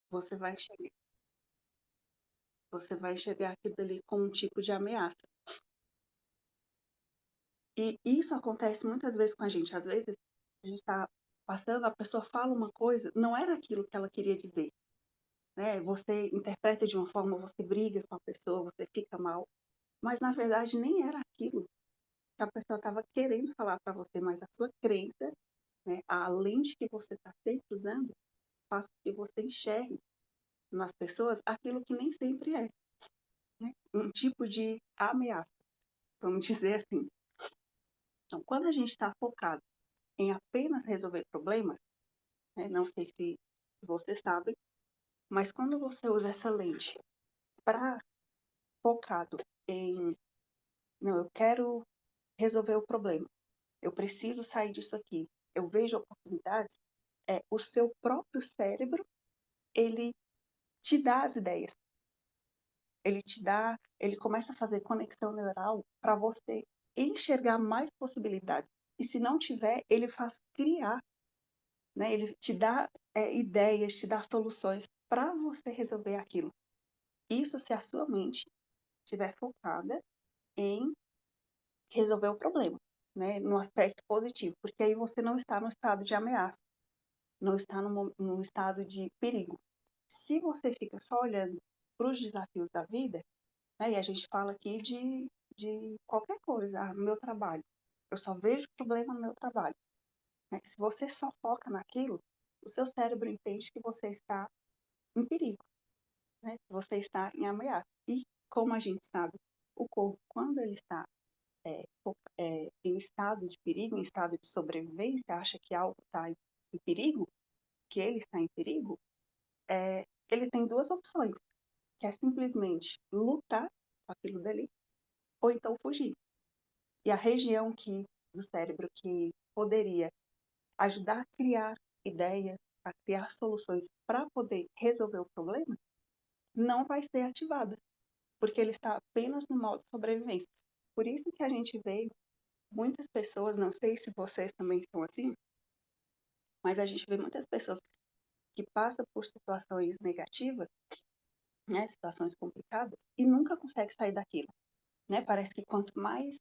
você vai enxergar, você vai enxergar aquilo dali como um tipo de ameaça. E isso acontece muitas vezes com a gente. Às vezes, a gente está passando, a pessoa fala uma coisa, não era aquilo que ela queria dizer, né? Você interpreta de uma forma, você briga com a pessoa, você fica mal, mas na verdade nem era aquilo que a pessoa estava querendo falar para você, mas a sua crença, né, a lente que você está sempre usando, faz com que você enxergue nas pessoas aquilo que nem sempre é, né? Um tipo de ameaça, vamos dizer assim. Então, quando a gente está focado em apenas resolver problemas, né, não sei se você sabe, mas quando você usa essa lente para focado em, não, eu quero resolver o problema, eu preciso sair disso aqui, eu vejo oportunidades, o seu próprio cérebro, ele te dá as ideias, ele começa a fazer conexão neural para você enxergar mais possibilidades. E se não tiver, ele faz criar, né? Ele te dá ideias, te dá soluções para você resolver aquilo. Isso se a sua mente estiver focada em resolver o problema, né? No aspecto positivo, porque aí você não está no estado de ameaça, não está no estado de perigo. Se você fica só olhando para os desafios da vida, né, e a gente fala aqui de qualquer coisa, no meu trabalho, eu só vejo problema no meu trabalho. Né? Se você só foca naquilo, o seu cérebro entende que você está em perigo, né? Que você está em ameaça. E, como a gente sabe, o corpo, quando ele está em estado de perigo, em estado de sobrevivência, acha que algo está em perigo, que ele está em perigo, ele tem duas opções, que é simplesmente lutar com aquilo dali, ou então fugir. E a região do cérebro que poderia ajudar a criar ideias, a criar soluções para poder resolver o problema, não vai ser ativada, porque ele está apenas no modo sobrevivência. Por isso que a gente vê muitas pessoas, não sei se vocês também são assim, mas a gente vê muitas pessoas que passam por situações negativas, né, situações complicadas, e nunca conseguem sair daquilo. Né? Parece que quanto mais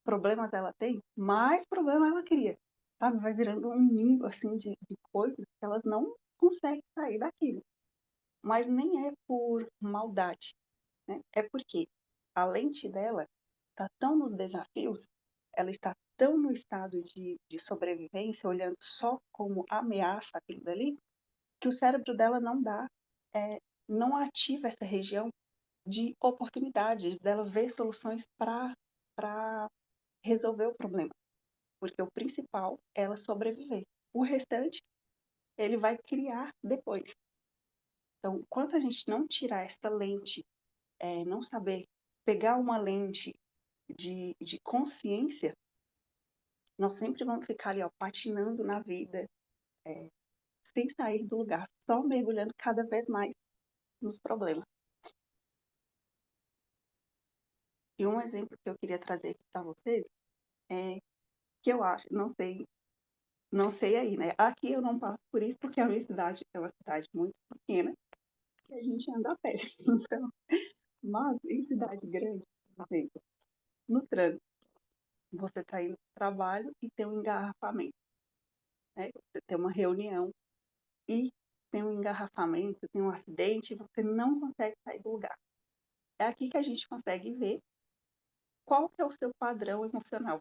problemas ela tem, mais problema ela cria. Sabe? Vai virando um nimbo assim, de coisas que elas não conseguem sair daquilo. Mas nem é por maldade. Né? É porque a lente dela está tão nos desafios, ela está tão no estado de sobrevivência, olhando só como ameaça aquilo dali, que o cérebro dela não dá, é, não ativa essa região de oportunidades, dela ver soluções para resolver o problema. Porque o principal é ela sobreviver. O restante, ele vai criar depois. Então, enquanto a gente não tirar essa lente, não saber pegar uma lente de consciência, nós sempre vamos ficar ali, ó, patinando na vida, é, sem sair do lugar, só mergulhando cada vez mais nos problemas. E um exemplo que eu queria trazer aqui para vocês é que eu acho, não sei aí, né? Aqui eu não passo por isso porque a minha cidade é uma cidade muito pequena que a gente anda a pé. Então, mas em cidade grande, por exemplo, no trânsito, você está indo para o trabalho e tem um engarrafamento, né? Você tem uma reunião e tem um engarrafamento, tem um acidente e você não consegue sair do lugar. É aqui que a gente consegue ver qual que é o seu padrão emocional,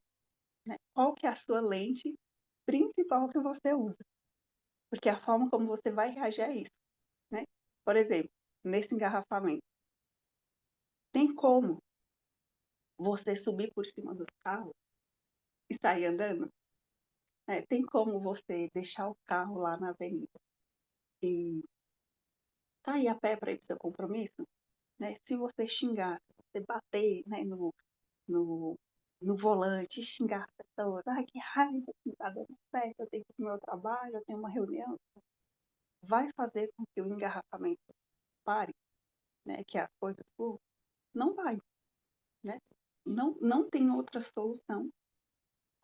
né? Qual que é a sua lente principal que você usa, porque a forma como você vai reagir a isso, né? Por exemplo, nesse engarrafamento, tem como você subir por cima dos carros e sair andando? Tem como você deixar o carro lá na avenida e sair a pé para ir para o seu compromisso? Né? Se você xingar, se você bater, né, no, no volante, xingar as pessoas, ai, que raiva, que não está dando certo, eu tenho que ir para o meu trabalho, eu tenho uma reunião, vai fazer com que o engarrafamento pare, né, que as coisas fluam? Não vai, né? Não, não tem outra solução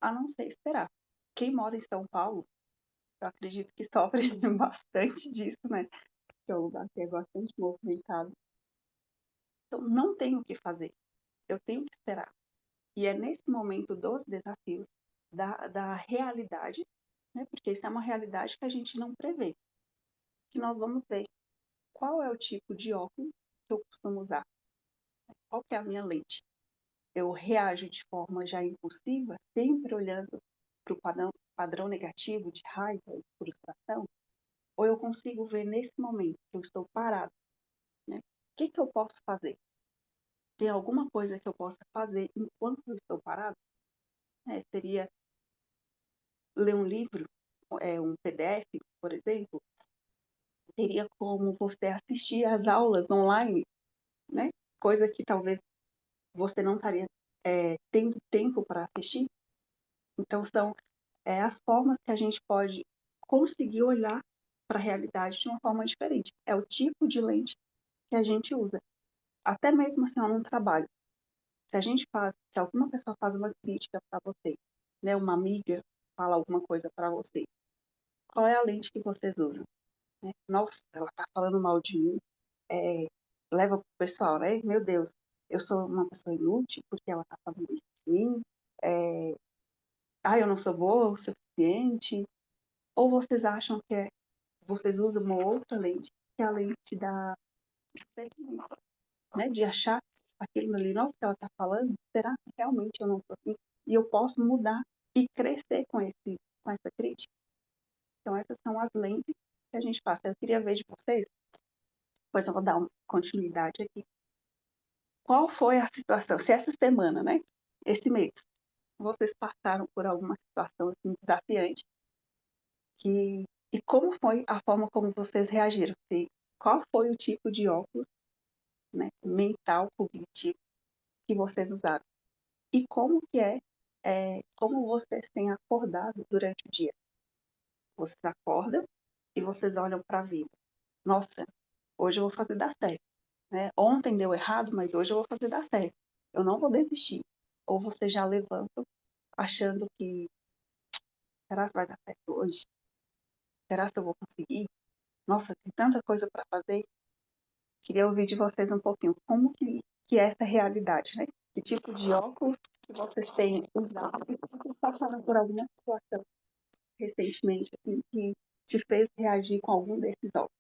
a não ser esperar. Quem mora em São Paulo eu acredito que sofre bastante disso, né, que é um lugar que é bastante movimentado. Então não tenho o que fazer, eu tenho que esperar. E é nesse momento dos desafios, da realidade, né, porque isso é uma realidade que a gente não prevê, que nós vamos ver qual é o tipo de óculos que eu costumo usar, qual que é a minha lente. Eu reajo de forma já impulsiva, sempre olhando para o padrão negativo de raiva e frustração, ou eu consigo ver nesse momento que eu estou parado, né? O que que eu posso fazer? Tem alguma coisa que eu possa fazer enquanto eu estou parado? Seria ler um livro, um PDF, por exemplo, teria como você assistir às aulas online, né? Coisa que talvez você não estaria tendo tempo para assistir. Então, são as formas que a gente pode conseguir olhar para a realidade de uma forma diferente. É o tipo de lente que a gente usa. Até mesmo assim, no trabalho. Se alguma pessoa faz uma crítica para você, né, uma amiga fala alguma coisa para você, qual é a lente que vocês usam? Né? Nossa, ela está falando mal de mim, é, leva pro pessoal, né? Meu Deus, eu sou uma pessoa inútil porque ela está falando isso de mim. É, eu não sou boa o suficiente. Ou vocês acham que vocês usam uma outra lente, que é a lente da pertinência, né? De achar aquilo ali, nossa, que ela está falando, será que realmente eu não sou assim? E eu posso mudar e crescer com essa crítica. Então, essas são as lentes que a gente passa. Eu queria ver de vocês, pois eu vou dar uma continuidade aqui. Qual foi a situação, se essa semana, né, esse mês, vocês passaram por alguma situação assim, desafiante, e como foi a forma como vocês reagiram? Qual foi o tipo de óculos, né, mental, cognitivo, que vocês usaram? E como que como vocês têm acordado durante o dia? Vocês acordam e vocês olham para a vida. Nossa, hoje eu vou fazer dar certo. Né? Ontem deu errado, mas hoje eu vou fazer dar certo. Eu não vou desistir. Ou você já levanta achando que será que vai dar certo hoje? Será que eu vou conseguir? Nossa, tem tanta coisa para fazer. Queria ouvir de vocês um pouquinho como que é essa realidade, né? Que tipo de óculos que vocês têm usado e se vocês passaram por alguma situação recentemente assim, que te fez reagir com algum desses óculos.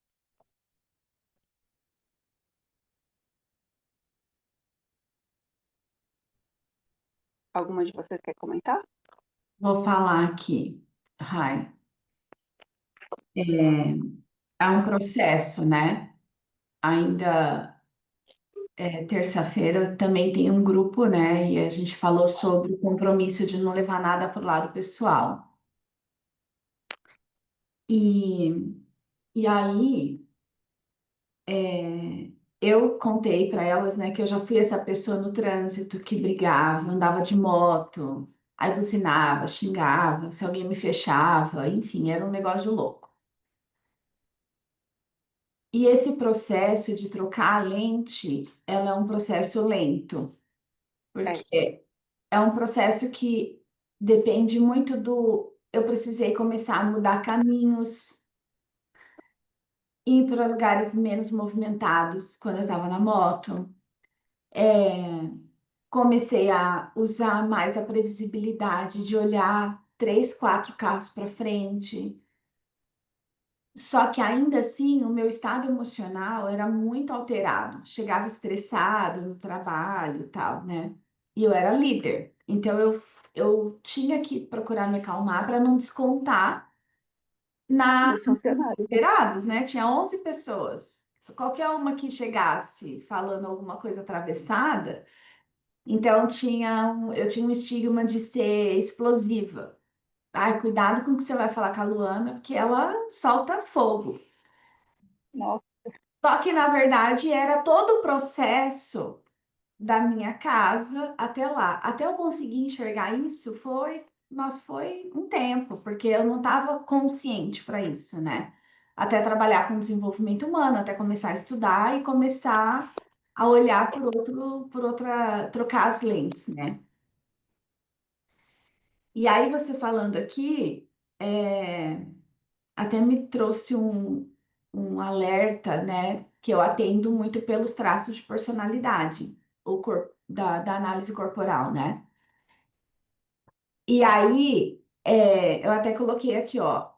Alguma de vocês quer comentar? Vou falar aqui, Rai. É, é um processo, né? Ainda terça-feira também tem um grupo, né? E a gente falou sobre o compromisso de não levar nada para o lado pessoal. E, e aí eu contei para elas, né, que eu já fui essa pessoa no trânsito que brigava, andava de moto, aí buzinava, xingava, se alguém me fechava, enfim, era um negócio de louco. E esse processo de trocar a lente, ela é um processo lento, É, porque é um processo que depende muito do. Eu precisei começar a mudar caminhos, ir para lugares menos movimentados quando eu estava na moto. Comecei a usar mais a previsibilidade de olhar 3, 4 carros para frente. Só que ainda assim, o meu estado emocional era muito alterado. Chegava estressado no trabalho e tal, né? E eu era líder. Então eu tinha que procurar me acalmar para não descontar nos nos funcionários, né? liderados, né? Tinha 11 pessoas. Qualquer uma que chegasse falando alguma coisa atravessada, então eu tinha um estigma de ser explosiva. Ai, cuidado com o que você vai falar com a Luana, porque ela solta fogo. Nossa, Só que, na verdade, era todo o processo da minha casa até lá. Até eu conseguir enxergar isso foi um tempo, porque eu não estava consciente para isso, né? Até trabalhar com desenvolvimento humano, até começar a estudar e começar a olhar por outra, trocar as lentes, né? E aí você falando aqui, é, até me trouxe um alerta, né? Que eu atendo muito pelos traços de personalidade, da análise corporal, né? E aí, eu até coloquei aqui, ó,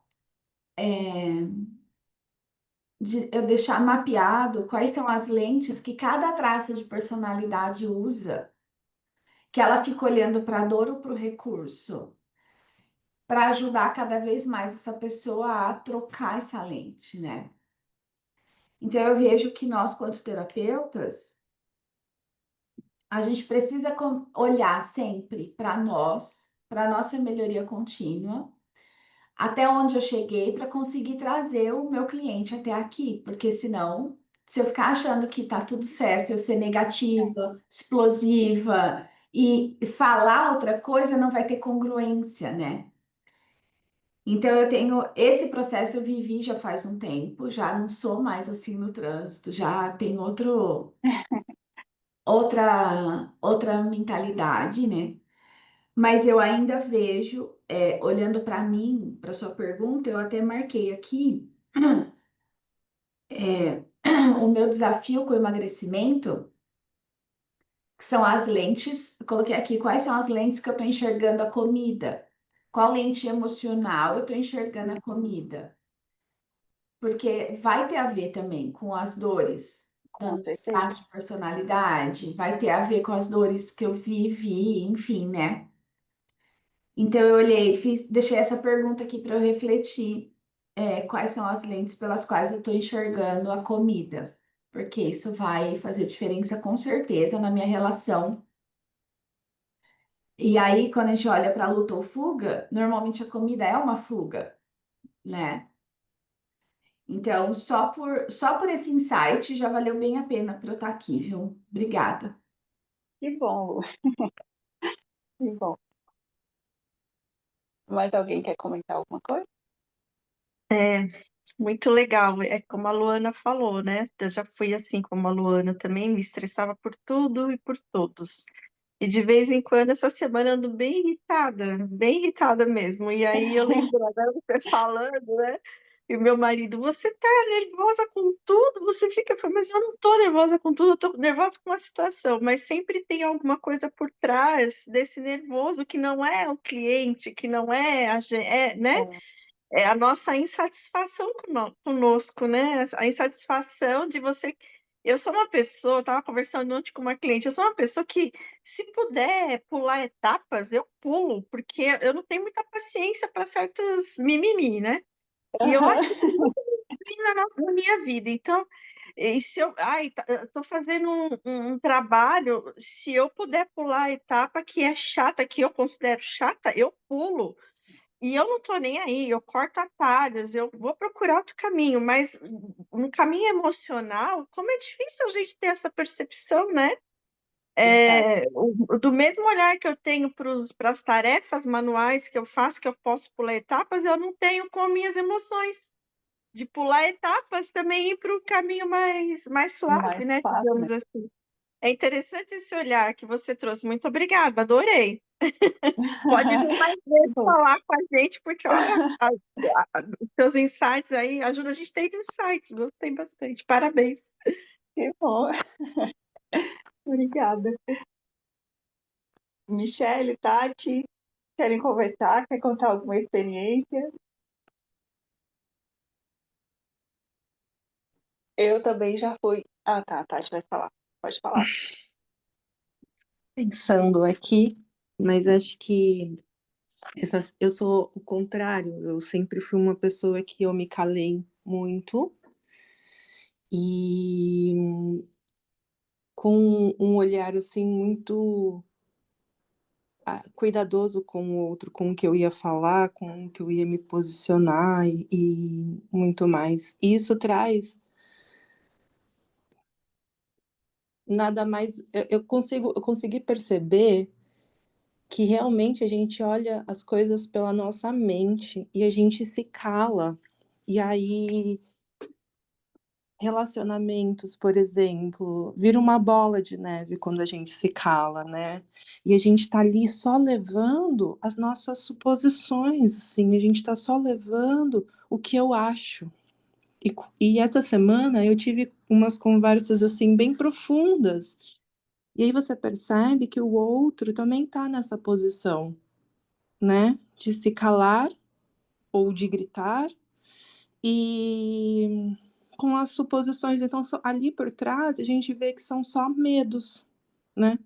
de eu deixar mapeado quais são as lentes que cada traço de personalidade usa, que ela fica olhando para a dor ou para o recurso, para ajudar cada vez mais essa pessoa a trocar essa lente, né? Então, eu vejo que nós, quanto terapeutas, a gente precisa olhar sempre para nós, para nossa melhoria contínua, até onde eu cheguei para conseguir trazer o meu cliente até aqui, porque senão, se eu ficar achando que tá tudo certo, eu ser negativa, explosiva e falar outra coisa, não vai ter congruência, né? Então eu tenho esse processo, eu vivi já faz um tempo, já não sou mais assim no trânsito, já tenho outra mentalidade, né? Mas eu ainda vejo, olhando para mim, para sua pergunta, eu até marquei aqui, o meu desafio com o emagrecimento, que são as lentes. Eu coloquei aqui quais são as lentes que eu estou enxergando a comida. Qual lente emocional eu estou enxergando a comida? Porque vai ter a ver também com as dores, Com tanto certeza. traço de personalidade, vai ter a ver com as dores que eu vivi, enfim, né? Então eu olhei, deixei essa pergunta aqui para eu refletir, quais são as lentes pelas quais eu estou enxergando a comida, porque isso vai fazer diferença com certeza na minha relação. E aí, quando a gente olha para luta ou fuga, normalmente a comida é uma fuga, né? Então, só por esse insight já valeu bem a pena para eu estar aqui, viu? Obrigada. Que bom, que bom. Mais alguém quer comentar alguma coisa? É, muito legal. É como a Luana falou, né? Eu já fui assim como a Luana também, me estressava por tudo e por todos. E de vez em quando, essa semana, eu ando bem irritada mesmo. E aí eu lembro agora você falando, né? E o meu marido, você tá nervosa com tudo? Você fica, mas eu não tô nervosa com tudo, eu tô nervosa com a situação. Mas sempre tem alguma coisa por trás desse nervoso que não é o cliente, que não é a gente, né? É. É a nossa insatisfação conosco, né? A insatisfação de você. Eu sou uma pessoa, eu estava conversando ontem com uma cliente, eu sou uma pessoa que, se puder pular etapas, eu pulo, porque eu não tenho muita paciência para certos mimimi, né? E eu Aham. acho que tem muito mimimi na minha vida. Então, e se eu, eu tô fazendo um trabalho, se eu puder pular a etapa que é chata, que eu considero chata, eu pulo. E eu não tô nem aí, eu corto atalhos, eu vou procurar outro caminho, mas no caminho emocional, como é difícil a gente ter essa percepção, né? Verdade. Do mesmo olhar que eu tenho para as tarefas manuais que eu faço, que eu posso pular etapas, eu não tenho com minhas emoções. De pular etapas também ir para o caminho mais Mais suave, né? fácil, né? Digamos assim. É interessante esse olhar que você trouxe. Muito obrigada, adorei. Pode vir mais Que vezes bom, falar com a gente, porque olha, os seus insights aí ajuda a gente a ter insights. Gostei bastante. Parabéns. que bom. Obrigada. Michele, Tati, querem conversar? Quer contar alguma experiência? Eu também já fui. Ah, tá, a Tati vai falar. Pode falar. Pensando aqui, mas acho que eu sou o contrário. Eu sempre fui uma pessoa que eu me calei muito e com um olhar assim muito cuidadoso com o outro, com o que eu ia falar, com o que eu ia me posicionar e muito mais. E isso traz nada mais. Eu consegui perceber que realmente a gente olha as coisas pela nossa mente e a gente se cala. E aí, relacionamentos, por exemplo, vira uma bola de neve quando a gente se cala, né? E a gente tá ali só levando as nossas suposições, assim, a gente tá só levando o que eu acho. E essa semana eu tive umas conversas assim bem profundas. E aí você percebe que o outro também está nessa posição, né? De se calar ou de gritar, e com as suposições. Então, ali por trás, a gente vê que são só medos, né?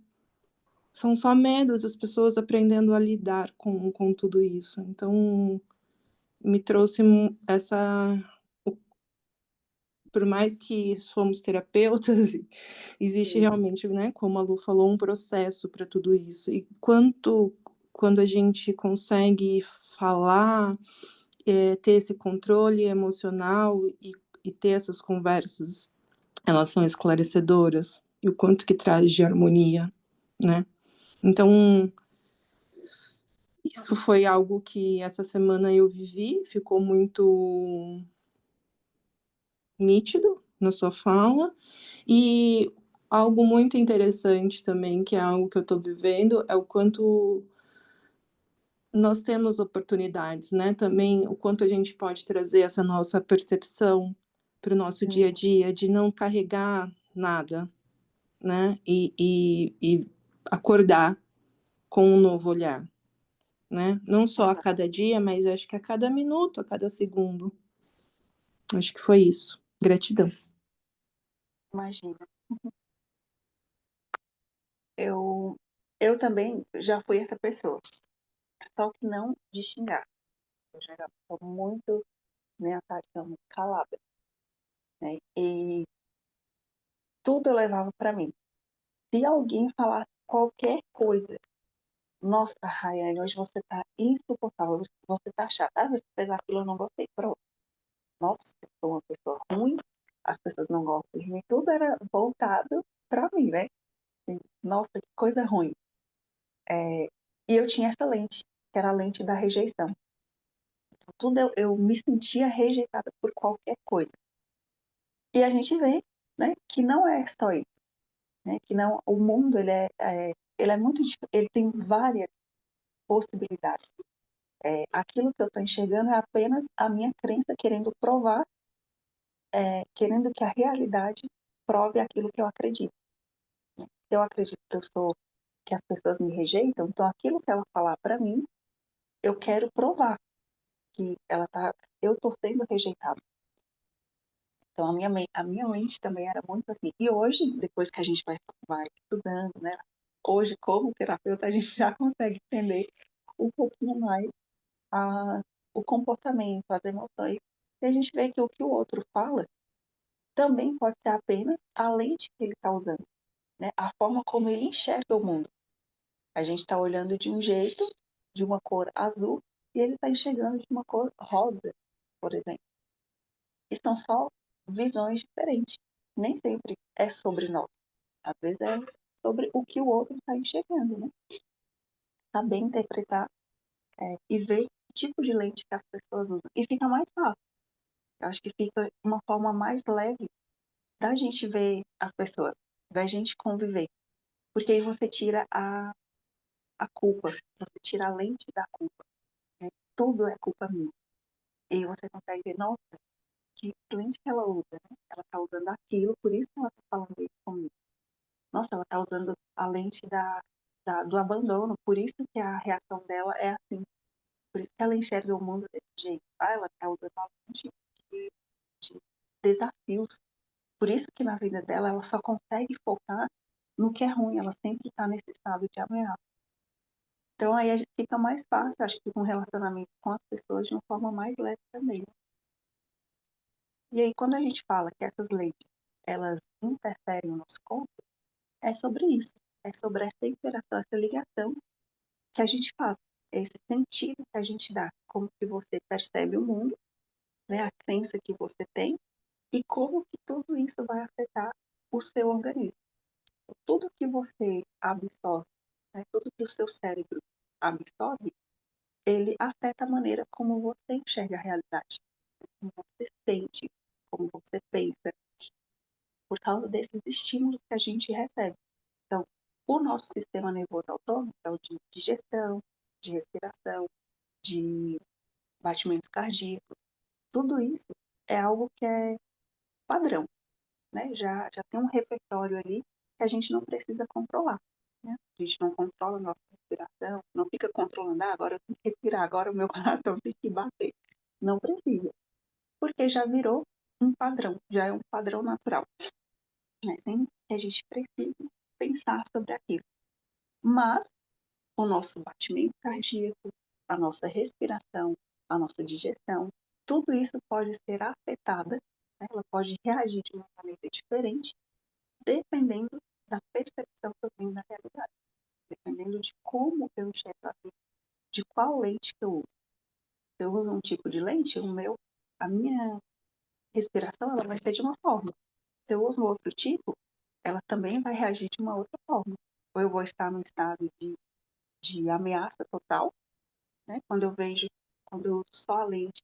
São só medos, as pessoas aprendendo a lidar com tudo isso. Então, me trouxe essa. Por mais que somos terapeutas, existe realmente, né, como a Lu falou, um processo para tudo isso. E quando a gente consegue falar, ter esse controle emocional e ter essas conversas, elas são esclarecedoras. E o quanto que traz de harmonia, né? Então, isso foi algo que essa semana eu vivi, ficou muito nítido na sua fala. E algo muito interessante também, que é algo que eu estou vivendo, é o quanto nós temos oportunidades, né? Também o quanto a gente pode trazer essa nossa percepção para o nosso dia a dia, de não carregar nada, né? E acordar com um novo olhar, né? Não só a cada dia, mas acho que a cada minuto, a cada segundo. Acho que foi isso. Gratidão. Imagina. Eu também já fui essa pessoa, só que não de xingar. Eu já era muito, né, a Tatiana, muito calada, né? E tudo eu levava para mim. Se alguém falasse qualquer coisa, nossa, Rayane, hoje você tá insuportável, você tá chata. Ah, você fez aquilo, eu não gostei. Pronto. Nossa, eu sou uma pessoa ruim, as pessoas não gostam de mim. Tudo era voltado para mim, né? Nossa, que coisa ruim. E eu tinha essa lente, que era a lente da rejeição. Então, tudo eu me sentia rejeitada por qualquer coisa. E a gente vê, né, que não é só isso, né? Que não, o mundo ele é muito, ele tem várias possibilidades. Aquilo que eu estou enxergando é apenas a minha crença querendo provar, querendo que a realidade prove aquilo que eu acredito. Se eu acredito que as pessoas me rejeitam, então aquilo que ela falar para mim, eu quero provar que eu estou sendo rejeitada. Então a minha mente também era muito assim. E hoje, depois que a gente vai estudando, né? Hoje, como terapeuta, a gente já consegue entender um pouquinho mais a, o comportamento, as emoções. E a gente vê que o outro fala também pode ser apenas a lente que ele está usando, né? A forma como ele enxerga o mundo. A gente está olhando de um jeito, de uma cor azul, e ele está enxergando de uma cor rosa, por exemplo. E são só visões diferentes. Nem sempre é sobre nós. Às vezes é sobre o que o outro está enxergando, né? Saber interpretar e ver que tipo de lente que as pessoas usam. E fica mais fácil. Eu acho que fica uma forma mais leve da gente ver as pessoas, da gente conviver. Porque aí você tira a culpa, você tira a lente da culpa. Né? Tudo é culpa minha. E aí você consegue ver, nossa, que lente que ela usa, né? Ela está usando aquilo, por isso que ela está falando isso comigo. Nossa, ela está usando a lente do abandono, por isso que a reação dela é assim. Por isso que ela enxerga o mundo desse jeito. Ah, ela está usando a lente de desafios. Por isso que na vida dela ela só consegue focar no que é ruim, ela sempre está nesse estado de ameaça. Então aí a gente fica mais fácil, acho que com um relacionamento com as pessoas de uma forma mais leve também. E aí quando a gente fala que essas lentes, elas interferem no nosso corpo, é sobre isso. É sobre essa interação, essa ligação que a gente faz. Esse sentido que a gente dá, como que você percebe o mundo, né, a crença que você tem e como que tudo isso vai afetar o seu organismo. Tudo que você absorve, né, tudo que o seu cérebro absorve, ele afeta a maneira como você enxerga a realidade, como você sente, como você pensa, por causa desses estímulos que a gente recebe. Então, o nosso sistema nervoso autônomo é o de digestão, de respiração, de batimentos cardíacos. tudo isso é algo que é padrão, né? Já tem um repertório ali que a gente não precisa controlar, né? A gente não controla a nossa respiração, não fica controlando, agora eu tenho que respirar, agora o meu coração tem que bater. Não precisa, porque já virou um padrão, já é um padrão natural, né? Sem que a gente precise pensar sobre aquilo. Mas o nosso batimento cardíaco, a nossa respiração, a nossa digestão, tudo isso pode ser afetada, né? Ela pode reagir de uma maneira diferente, dependendo da percepção que eu tenho da realidade, dependendo de como eu enxergo a vida, de qual lente que eu uso. Se eu uso um tipo de lente, a minha respiração ela vai ser de uma forma. Se eu uso outro tipo, ela também vai reagir de uma outra forma. Ou eu vou estar num estado de ameaça total, né? Quando eu uso só a lente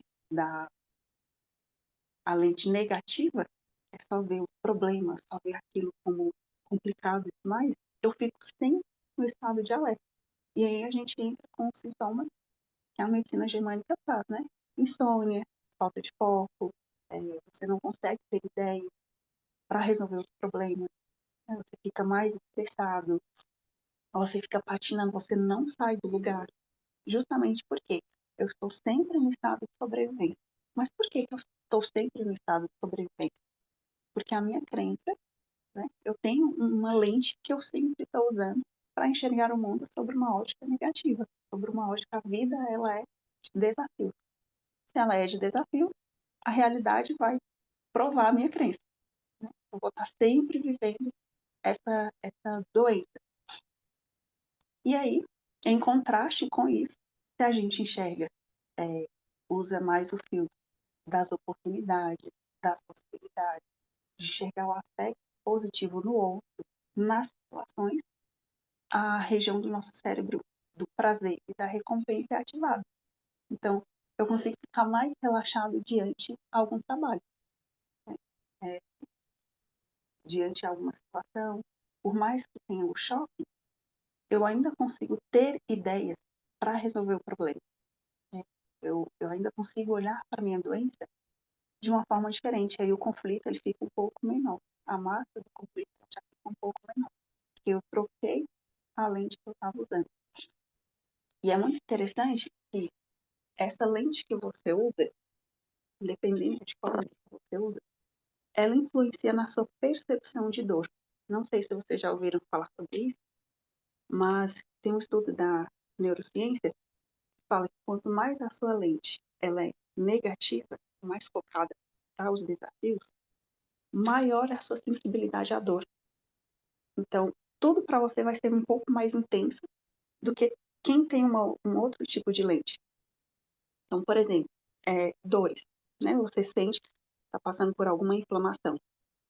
negativa, é só ver os problemas, só ver aquilo como complicado e tudo mais, eu fico sempre no estado de alerta. E aí a gente entra com os sintomas que a medicina germânica traz, né? Insônia, falta de foco, você não consegue ter ideia para resolver os problemas, né? Você fica mais estressado, você fica patinando, você não sai do lugar. Justamente porque eu estou sempre no estado de sobrevivência. Mas por que eu estou sempre no estado de sobrevivência? Porque a minha crença, né, eu tenho uma lente que eu sempre estou usando para enxergar o mundo sobre uma ótica negativa, sobre uma ótica, a vida ela é de desafio. Se ela é de desafio, a realidade vai provar a minha crença. Né? Eu vou estar sempre vivendo essa doença. E aí, em contraste com isso, se a gente enxerga, usa mais o filtro das oportunidades, das possibilidades, de enxergar o aspecto positivo no outro, nas situações, a região do nosso cérebro do prazer e da recompensa é ativada. Então, eu consigo ficar mais relaxado diante de algum trabalho, né? É, diante de alguma situação. Por mais que tenha o choque, eu ainda consigo ter ideias para resolver o problema, né? Eu ainda consigo olhar para a minha doença de uma forma diferente. Aí o conflito ele fica um pouco menor. A massa do conflito já fica um pouco menor. Porque eu troquei a lente que eu estava usando. E é muito interessante que essa lente que você usa, dependendo de qual lente que você usa, ela influencia na sua percepção de dor. Não sei se vocês já ouviram falar sobre isso, mas tem um estudo da neurociência que fala que quanto mais a sua lente ela é negativa, mais focada para os desafios, maior é a sua sensibilidade à dor. Então, tudo para você vai ser um pouco mais intenso do que quem tem um outro tipo de lente. Então, por exemplo, dores, né? Você sente, está passando por alguma inflamação.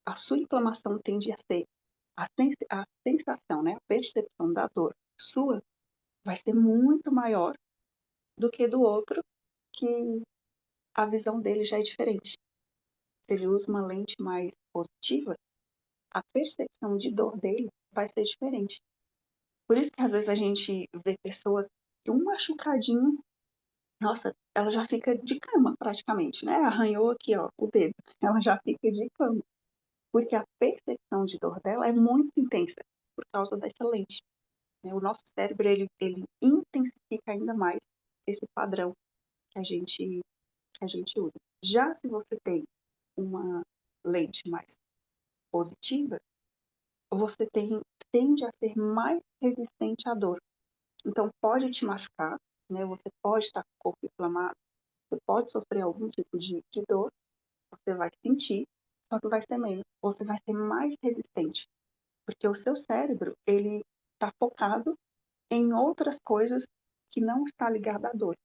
A sua inflamação tende a ser a sensação, né? A percepção da dor sua vai ser muito maior do que do outro, que a visão dele já é diferente. Se ele usa uma lente mais positiva, a percepção de dor dele vai ser diferente. Por isso que às vezes a gente vê pessoas que um machucadinho, nossa, ela já fica de cama praticamente, né? Arranhou aqui, ó, o dedo, ela já fica de cama. Porque a percepção de dor dela é muito intensa por causa dessa lente, né? O nosso cérebro, ele intensifica ainda mais esse padrão que a gente usa. Já se você tem uma lente mais positiva, você tende a ser mais resistente à dor. Então, pode te machucar, né? Você pode estar com o corpo inflamado, você pode sofrer algum tipo de dor, você vai sentir, só que vai ser menos. Você vai ser mais resistente, porque o seu cérebro, ele está focado em outras coisas que não está ligada à dor.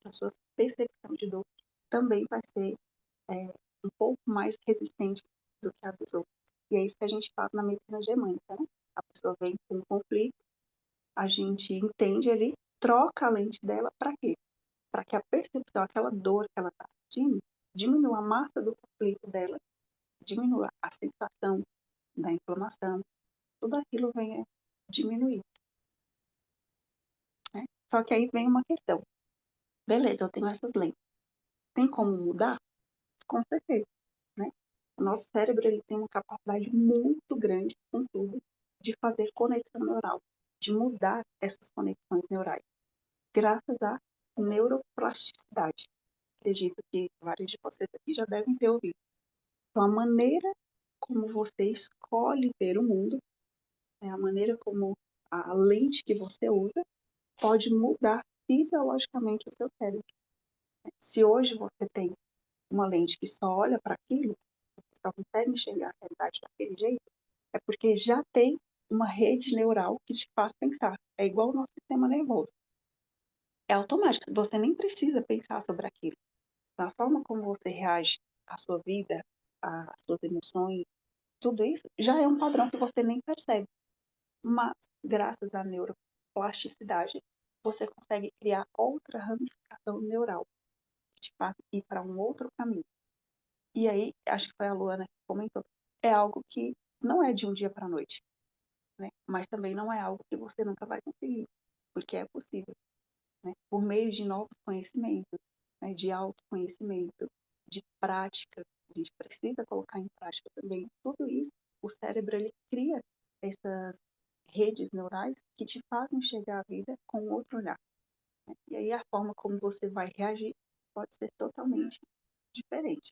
A sua percepção de dor também vai ser um pouco mais resistente do que a dos outros. E é isso que a gente faz na medicina germânica, né? A pessoa vem com um conflito, a gente entende ali, troca a lente dela para quê? Para que a percepção, aquela dor que ela está sentindo, diminua a massa do conflito dela, diminua a sensação da inflamação, tudo aquilo venha diminuir, né? Só que aí vem uma questão. Beleza, eu tenho essas lentes. Tem como mudar? Com certeza, né? O nosso cérebro ele tem uma capacidade muito grande, contudo, de fazer conexão neural, de mudar essas conexões neurais, graças à neuroplasticidade. Acredito que vários de vocês aqui já devem ter ouvido. Então, a maneira como você escolhe ver o mundo, né, a maneira como a lente que você usa, pode mudar fisiologicamente o seu cérebro. Se hoje você tem uma lente que só olha para aquilo, você só consegue enxergar a realidade daquele jeito, é porque já tem uma rede neural que te faz pensar. É igual o nosso sistema nervoso. É automático, você nem precisa pensar sobre aquilo. A forma como você reage à sua vida, às suas emoções, tudo isso já é um padrão que você nem percebe. Mas, graças à neuroplasticidade, você consegue criar outra ramificação neural que te faz ir para um outro caminho. E aí, acho que foi a Luana que comentou, é algo que não é de um dia para a noite, né? Mas também não é algo que você nunca vai conseguir, porque é possível, né? Por meio de novos conhecimentos, né? De autoconhecimento, de prática, a gente precisa colocar em prática também tudo isso. O cérebro ele cria essas redes neurais que te fazem enxergar a vida com outro olhar, né? E aí a forma como você vai reagir pode ser totalmente diferente.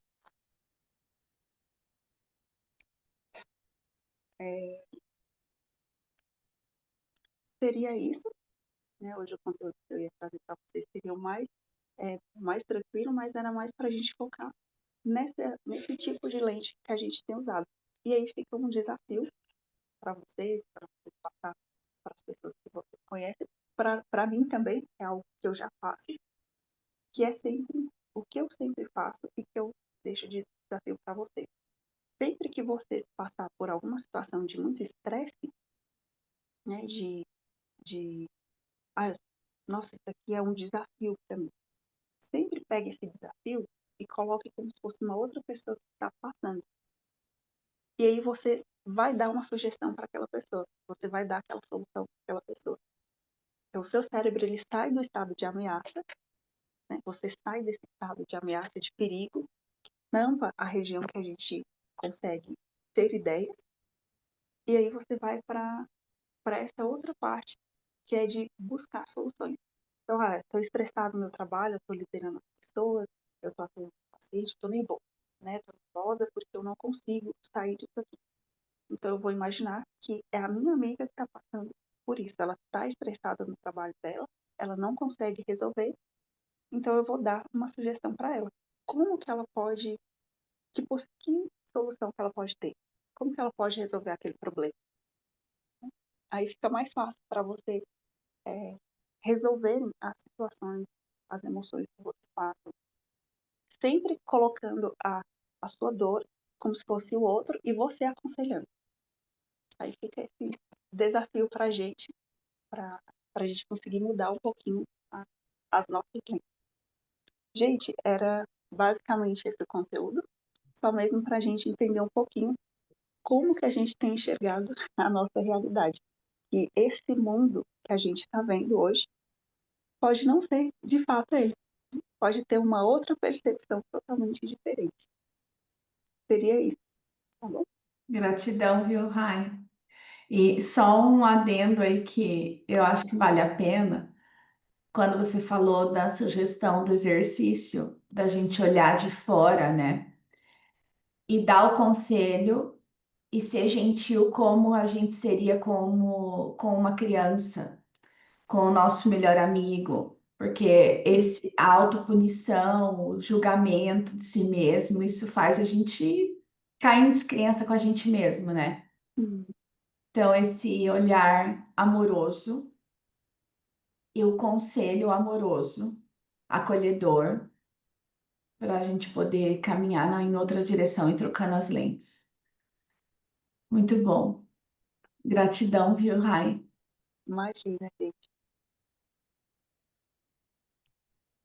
É, seria isso, né? Hoje o conteúdo que eu ia trazer para vocês seria o mais tranquilo, mas era mais para a gente focar nesse tipo de lente que a gente tem usado. E aí fica um desafio para vocês passar para as pessoas que vocês conhecem, para mim também, é algo que eu já faço, que é sempre o que eu sempre faço e que eu deixo de desafio para vocês. Sempre que você passar por alguma situação de muito estresse, né, de ah, nossa, isso aqui é um desafio para mim. Sempre pegue esse desafio e coloque como se fosse uma outra pessoa que está passando. E aí você vai dar uma sugestão para aquela pessoa. Você vai dar aquela solução para aquela pessoa. Então, o seu cérebro ele sai do estado de ameaça, né? Você sai desse estado de ameaça, de perigo, tampa a região que a gente consegue ter ideias, e aí você vai para essa outra parte, que é de buscar soluções. Então, estou estressado no meu trabalho, estou liderando as pessoas, eu estou atendendo paciente, estou nervosa, né? Estou nervosa porque eu não consigo sair disso aqui. Então, eu vou imaginar que é a minha amiga que está passando por isso. Ela está estressada no trabalho dela, ela não consegue resolver, então eu vou dar uma sugestão para ela. Como que ela pode, que solução que ela pode ter? Como que ela pode resolver aquele problema? Aí fica mais fácil para vocês resolverem as situações, as emoções que vocês passam, sempre colocando a sua dor como se fosse o outro e você aconselhando. Aí fica esse desafio para a gente conseguir mudar um pouquinho as nossas lentes. Gente, era basicamente esse o conteúdo, só mesmo para a gente entender um pouquinho como que a gente tem enxergado a nossa realidade. E esse mundo que a gente está vendo hoje pode não ser de fato ele, pode ter uma outra percepção totalmente diferente. Seria isso, tá bom? Gratidão, viu, Rai? E só um adendo aí que eu acho que vale a pena, quando você falou da sugestão do exercício, da gente olhar de fora, né? E dar o conselho e ser gentil como a gente seria como com uma criança, com o nosso melhor amigo, porque esse a autopunição, o julgamento de si mesmo, isso faz a gente cair em descrença com a gente mesmo, né? Hum, Então, esse olhar amoroso e o conselho amoroso, acolhedor, para a gente poder caminhar em outra direção e trocando as lentes. Muito bom. Gratidão, viu, Rai? imagina, gente.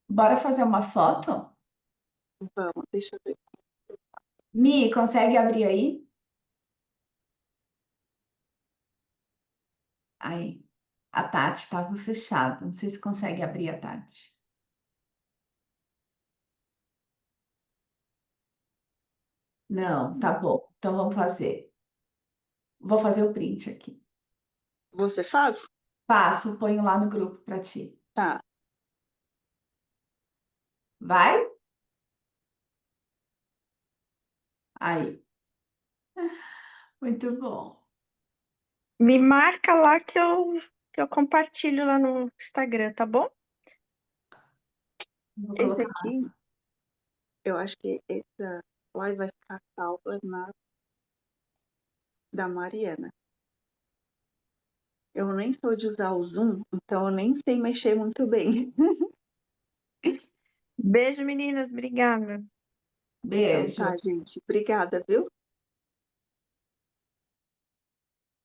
Bora fazer uma foto? Vamos, deixa eu ver. Mi, consegue abrir aí? Aí. A Tati estava fechada. Não sei se consegue abrir a Tati. Não, tá bom. Então vamos fazer. Vou fazer o print aqui. Você faz? Passo, ponho lá no grupo para ti. Tá. Vai? Aí. Muito bom. Me marca lá que eu compartilho lá no Instagram, tá bom? Vou Esse colocar. aqui, eu acho que essa live vai ficar salva na da Mariana. Eu nem sou de usar o Zoom, então eu nem sei mexer muito bem. Beijo, meninas. Obrigada. Então Beijo. tá, gente. Obrigada, viu?